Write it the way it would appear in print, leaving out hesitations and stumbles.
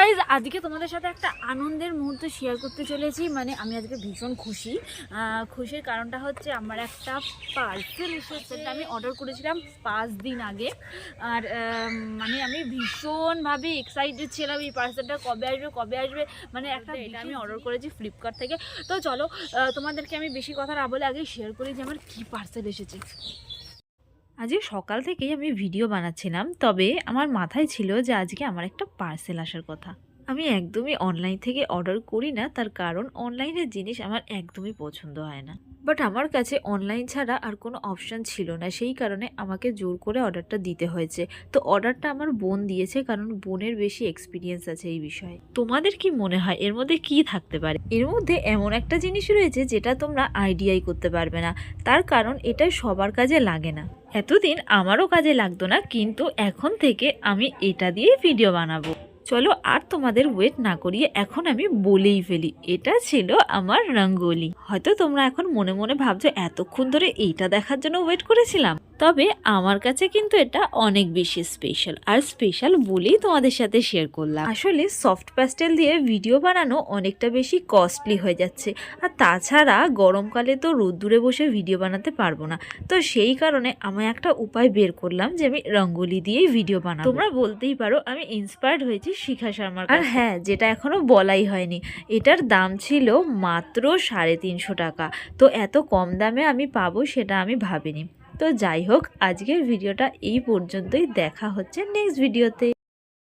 Guys আজকে তোমাদের সাথে একটা আনন্দের মুহূর্ত শেয়ার করতে চলেছি। মানে আমি আজকে ভীষণ খুশির কারণটা হচ্ছে আমার একটা পার্সেল এসেছে। আমি অর্ডার করেছিলাম 5 দিন আগে। আর মানে আমি ভীষণভাবে এক্সাইটেড ছিলাম এই পার্সেলটা কবে আসবে। মানে একটা এটা আমি অর্ডার করেছি ফ্লিপকার্ট থেকে। তো চলো তোমাদেরকে আমি বেশি কথা না বলে আগে শেয়ার করি যে আমার কী পার্সেল এসেছে। আজকে সকাল থেকেই আমি ভিডিও বানাচ্ছিলাম, তবে আমার মাথায় ছিল যে আজকে আমার একটা পার্সেল আসার কথা। আমি একদমই অনলাইন থেকে অর্ডার করি না, তার কারণ অনলাইনের জিনিস আমার একদমই পছন্দ হয় না। বাট আমার কাছে অনলাইন ছাড়া আর কোনো অপশান ছিল না, সেই কারণে আমাকে জোর করে অর্ডারটা দিতে হয়েছে। তো অর্ডারটা আমার বোন দিয়েছে, কারণ বোনের বেশি এক্সপিরিয়েন্স আছে এই বিষয়ে। তোমাদের কি মনে হয় এর মধ্যে কি থাকতে পারে? এর মধ্যে এমন একটা জিনিস রয়েছে যেটা তোমরা আইডিয়াই করতে পারবে না, তার কারণ এটা সবার কাজে লাগে না। এতদিন আমারও কাজে লাগতো না, কিন্তু এখন থেকে আমি এটা দিয়েই ভিডিও বানাবো। চলো আর তোমাদের ওয়েট না করিয়ে এখন আমি বলেই ফেলি, এটা ছিল আমার রঙ্গোলি। হয়তো তোমরা এখন মনে মনে ভাবছো এতক্ষণ ধরে এইটা দেখার জন্য ওয়েট করেছিলাম, তবে আমার কাছে কিন্তু এটা অনেক বেশি স্পেশাল, আর স্পেশাল বলেই তোমাদের সাথে শেয়ার করলাম। আসলে সফট প্যাস্টেল দিয়ে ভিডিও বানানো অনেকটা বেশি কস্টলি হয়ে যাচ্ছে, আর তাছাড়া গরমকালে তো রোদ্দুরে বসে ভিডিও বানাতে পারবো না। তো সেই কারণে আমি একটা উপায় বের করলাম যে আমি রঙ্গোলি দিয়েই ভিডিও বানাবো। তোমরা বলতেই পারো আমি ইন্সপায়ার্ড হয়েছি শিখা শর্মার। আর হ্যাঁ, যেটা এখনো বলাই হয়নি, এটার দাম ছিল মাত্র 350 টাকা। তো এত কম দামে আমি পাবো সেটা আমি ভাবিনি। তো যাই হোক, আজকের ভিডিওটা এই পর্যন্তই। দেখা হচ্ছে নেক্সট ভিডিওতে।